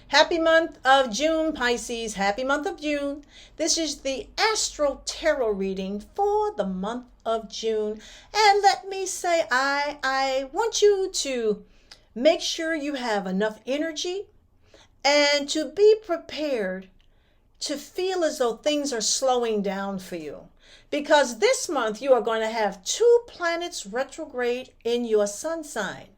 Happy month of June, Pisces. Happy month of June. This is the Astro Tarot reading for the month of June. And let me say, I want you to make sure you have enough energy and to be prepared to feel as though things are slowing down for you. Because this month you are going to have two planets retrograde in your sun sign.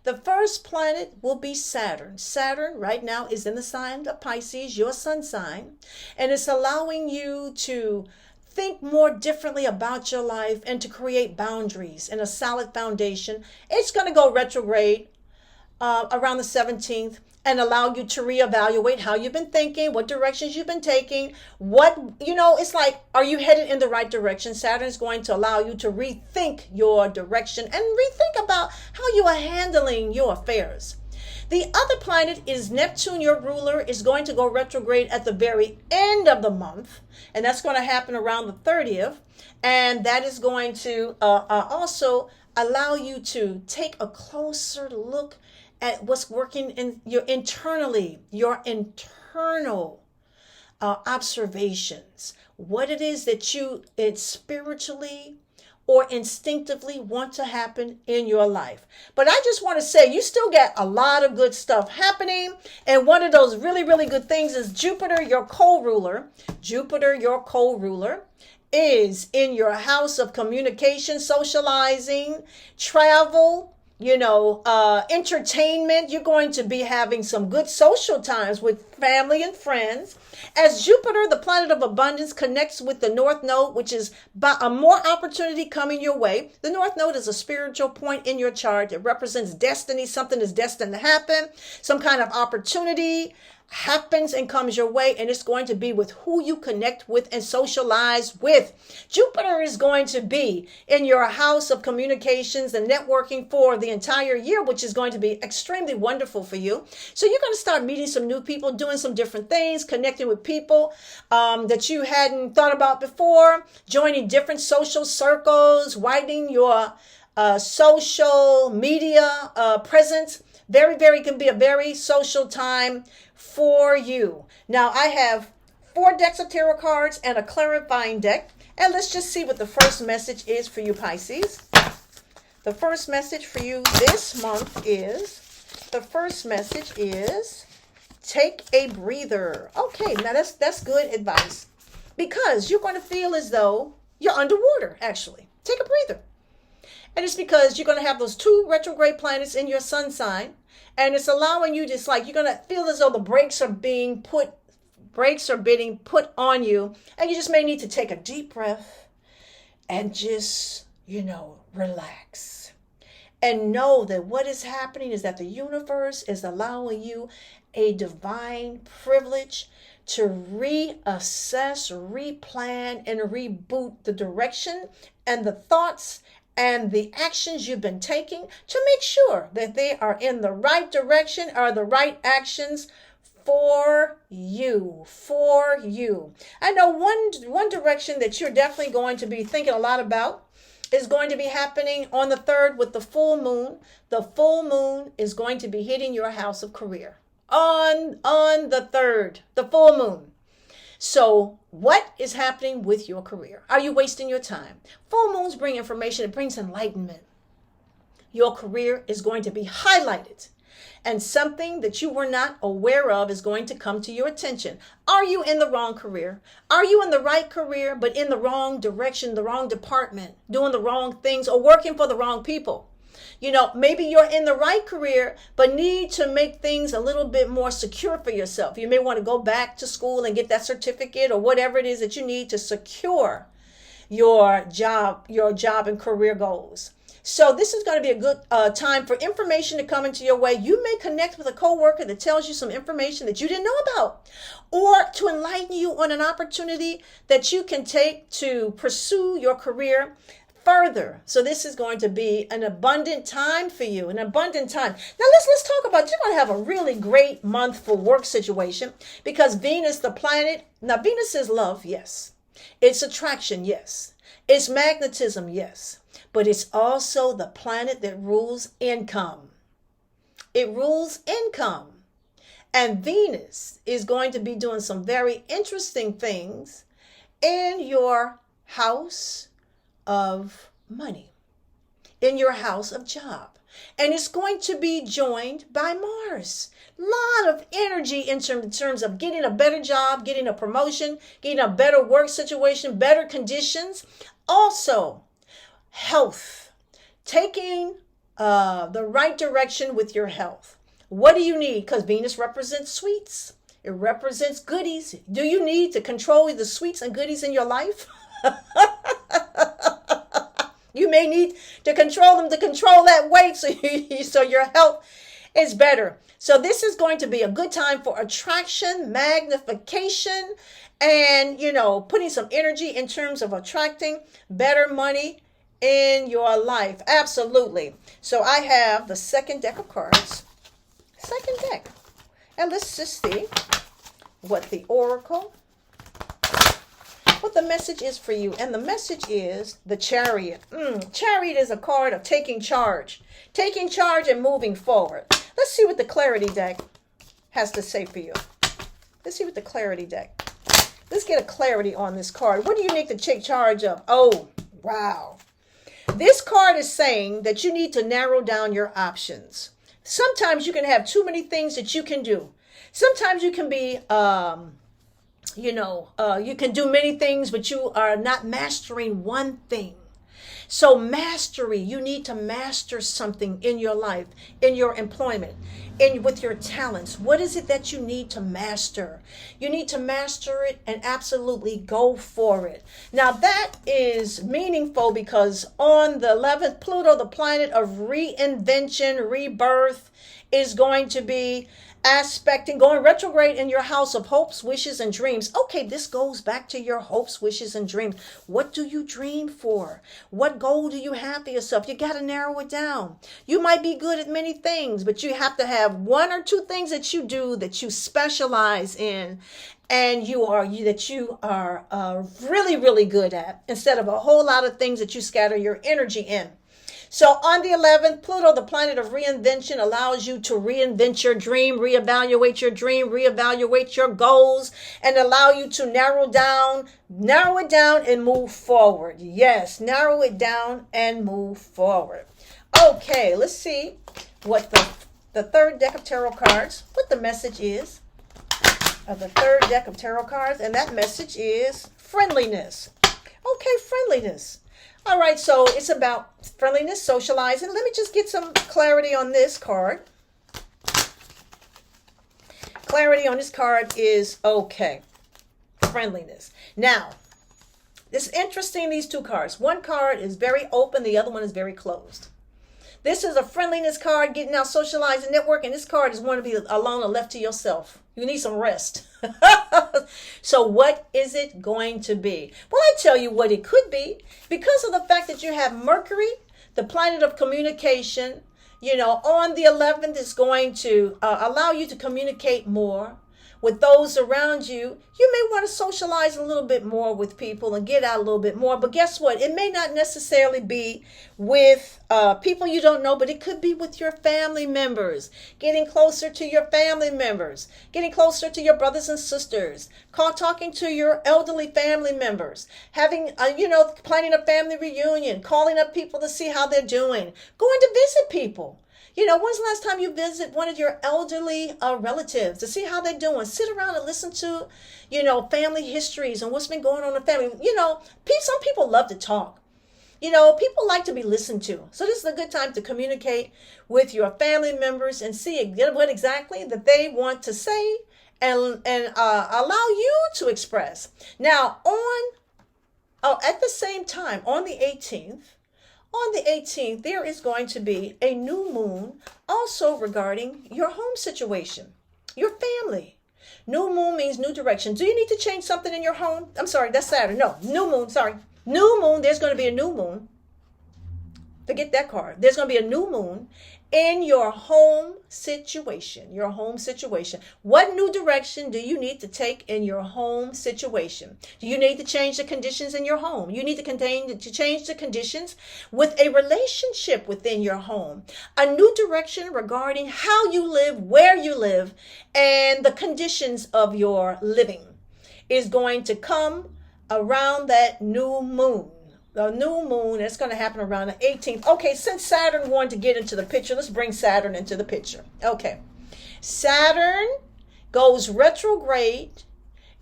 The first planet will be Saturn. Saturn right now is in the sign of Pisces, your sun sign, and it's allowing you to think more differently about your life and to create boundaries and a solid foundation. It's going to go retrograde around the 17th and allow you to reevaluate how you've been thinking, what directions you've been taking, it's like, are you headed in the right direction? Saturn is going to allow you to rethink your direction and rethink about how you are handling your affairs. The other planet is Neptune, your ruler, is going to go retrograde at the very end of the month, and that's going to happen around the 30th, and that is going to also allow you to take a closer look at what's working in your internal observations, what it is that it's spiritually or instinctively want to happen in your life. But I just want to say, you still get a lot of good stuff happening. And one of those really, really good things is Jupiter, your co-ruler. Jupiter, your co-ruler, is in your house of communication, socializing, travel, entertainment. You're going to be having some good social times with family and friends. As Jupiter, the planet of abundance, connects with the North Node, which is a more opportunity coming your way. The North Node is a spiritual point in your chart. It represents destiny. Something is destined to happen. Some kind of opportunity happens and comes your way, and it's going to be with who you connect with and socialize with. Jupiter is going to be in your house of communications and networking for the entire year, which is going to be extremely wonderful for you. So you're going to start meeting some new people, doing some different things, connecting with people that you hadn't thought about before, joining different social circles, widening your social media presence. Can be a very social time for you. Now, I have 4 decks of tarot cards and a clarifying deck. And let's just see what the first message is for you, Pisces. The first message for you this month is, take a breather. Okay, now that's good advice. Because you're going to feel as though you're underwater, actually. Take a breather. And it's because you're going to have those 2 retrograde planets in your sun sign. And it's allowing you you're going to feel as though the brakes are being put on you. And you just may need to take a deep breath and just, relax. And know that what is happening is that the universe is allowing you a divine privilege to reassess, replan, and reboot the direction and the thoughts and the actions you've been taking to make sure that they are in the right direction, are the right actions for you. I know one direction that you're definitely going to be thinking a lot about is going to be happening on the 3rd with the full moon. The full moon is going to be hitting your house of career on the 3rd, the full moon. So what is happening with your career? Are you wasting your time? Full moons bring information. It brings enlightenment. Your career is going to be highlighted. And something that you were not aware of is going to come to your attention. Are you in the wrong career? Are you in the right career, but in the wrong direction, the wrong department, doing the wrong things, or working for the wrong people? Maybe you're in the right career, but need to make things a little bit more secure for yourself. You may want to go back to school and get that certificate or whatever it is that you need to secure your job and career goals. So this is going to be a good time for information to come into your way. You may connect with a coworker that tells you some information that you didn't know about, or to enlighten you on an opportunity that you can take to pursue your career further. So this is going to be an abundant time for you, an abundant time. Now let's talk about, you're going to have a really great month for work situation, because Venus, the planet, now Venus is love, yes. It's attraction, yes. It's magnetism, yes. But it's also the planet that rules income. It rules income. And Venus is going to be doing some very interesting things in your house of money, in your house of job. And it's going to be joined by Mars. A lot of energy in terms of getting a better job, getting a promotion, getting a better work situation, better conditions. Also, health, taking the right direction with your health. What do you need? Because Venus represents sweets. It represents goodies. Do you need to control the sweets and goodies in your life? You may need to control them to control that weight so your health is better. So this is going to be a good time for attraction, magnification, and, putting some energy in terms of attracting better money in your life. Absolutely. So I have the second deck of cards. Second deck. And let's just see what the oracle, what the message is for you. And the message is the Chariot. Chariot is a card of taking charge and moving forward. Let's see what the Clarity deck has to say for you. Let's see what the Clarity deck. Let's get a clarity on this card. What do you need to take charge of? Oh, wow. This card is saying that you need to narrow down your options. Sometimes you can have too many things that you can do. Sometimes you can be, you can do many things, but you are not mastering one thing. So mastery, you need to master something in your life, in your employment, with your talents. What is it that you need to master? You need to master it and absolutely go for it. Now that is meaningful because on the 11th, Pluto, the planet of reinvention, rebirth, is going to be aspecting, going retrograde in your house of hopes, wishes, and dreams. Okay, this goes back to your hopes, wishes, and dreams. What do you dream for? What goal do you have for yourself? You got to narrow it down. You might be good at many things, but you have to have one or two things that you do that you specialize in and you are really, really good at, instead of a whole lot of things that you scatter your energy in. So on the 11th, Pluto, the planet of reinvention, allows you to reinvent your dream, reevaluate your goals, and allow you to narrow it down and move forward. Yes, narrow it down and move forward. Okay, let's see what the third deck of tarot cards, what the message is of the third deck of tarot cards, and that message is friendliness. Okay, friendliness. All right, so it's about friendliness, socializing. Let me just get some clarity on this card. Clarity on this card is okay. Friendliness. Now, it's interesting, these two cards. One card is very open, the other one is very closed. This is a friendliness card, getting out, socializing, networking. This card is one to be alone and left to yourself. You need some rest. So what is it going to be? Well, I tell you what it could be. Because of the fact that you have Mercury, the planet of communication, on the 11th is going to allow you to communicate more with those around you. You may want to socialize a little bit more with people and get out a little bit more. But guess what? It may not necessarily be with people you don't know, but it could be with your family members. Getting closer to your family members. Getting closer to your brothers and sisters. Talking to your elderly family members. Having, planning a family reunion. Calling up people to see how they're doing. Going to visit people. When's the last time you visit one of your elderly relatives to see how they're doing? Sit around and listen to, family histories and what's been going on in the family. Some people love to talk. People like to be listened to. So this is a good time to communicate with your family members and see what exactly that they want to say and allow you to express. Now, at the same time, on the 18th, there is going to be a new moon also regarding your home situation, your family. New moon means new direction. Do you need to change something in your home? I'm sorry, that's Saturn. No, new moon, sorry. New moon, there's going to be a new moon. Forget that card. There's going to be a new moon in your home situation. Your home situation. What new direction do you need to take in your home situation? Do you need to change the conditions in your home? You need to change the conditions with a relationship within your home. A new direction regarding how you live, where you live, and the conditions of your living is going to come around that new moon. The new moon is going to happen around the 18th. Okay, since Saturn wanted to get into the picture, let's bring Saturn into the picture. Okay. Saturn goes retrograde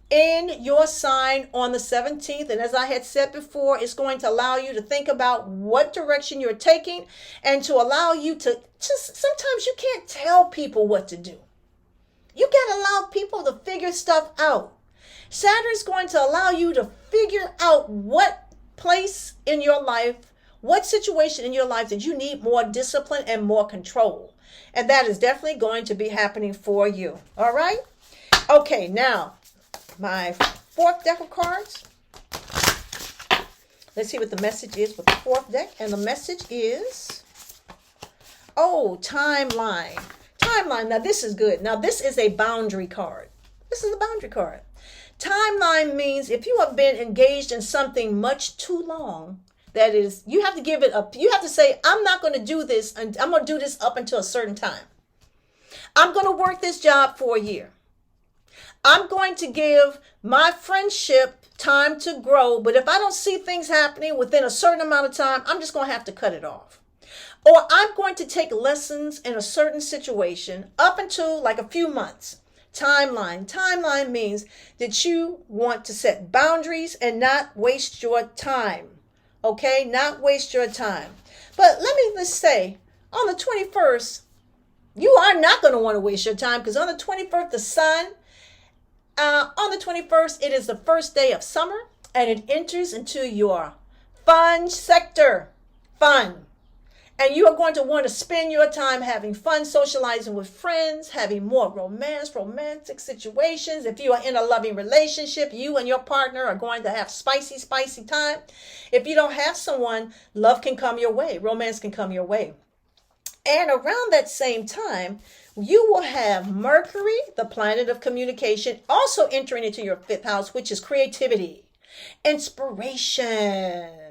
in your sign on the 17th. And as I had said before, it's going to allow you to think about what direction you're taking and to allow you to just, sometimes you can't tell people what to do. You got to allow people to figure stuff out. Saturn's going to allow you to figure out what place in your life, what situation in your life that you need more discipline and more control. And that is definitely going to be happening for you. All right? Okay, now, my fourth deck of cards. Let's see what the message is with the fourth deck. And the message is, timeline. Timeline. Now, this is good. Now, this is a boundary card. This is a boundary card. Timeline means if you have been engaged in something much too long, that is, you have to give it up. You have to say, I'm not going to do this, and I'm going to do this up until a certain time. I'm going to work this job for a year. I'm going to give my friendship time to grow, but if I don't see things happening within a certain amount of time, I'm just going to have to cut it off. Or I'm going to take lessons in a certain situation up until like a few months. Timeline. Timeline means that you want to set boundaries and not waste your time. Okay? Not waste your time. But let me just say, on the 21st, you are not going to want to waste your time because on the 21st, the sun, on the 21st, it is the first day of summer and it enters into your fun sector. Fun. And you are going to want to spend your time having fun, socializing with friends, having more romantic situations. If you are in a loving relationship, you and your partner are going to have spicy time. If you don't have someone, love can come your way. Romance can come your way. And around that same time, you will have Mercury, the planet of communication, also entering into your fifth house, which is creativity, inspiration.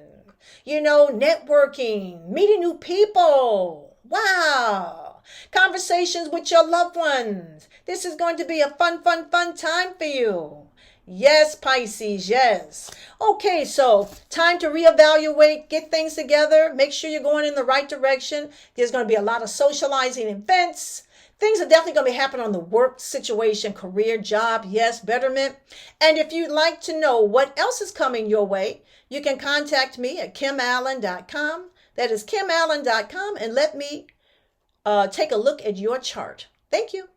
Networking, meeting new people. Wow. Conversations with your loved ones. This is going to be a fun time for you. Yes, Pisces, yes. Okay, so time to reevaluate, get things together, make sure you're going in the right direction. There's going to be a lot of socializing events. Things are definitely going to be happening on the work situation, career, job, yes, betterment. And if you'd like to know what else is coming your way, you can contact me at kimallen.com. That is kimallen.com, and let me take a look at your chart. Thank you.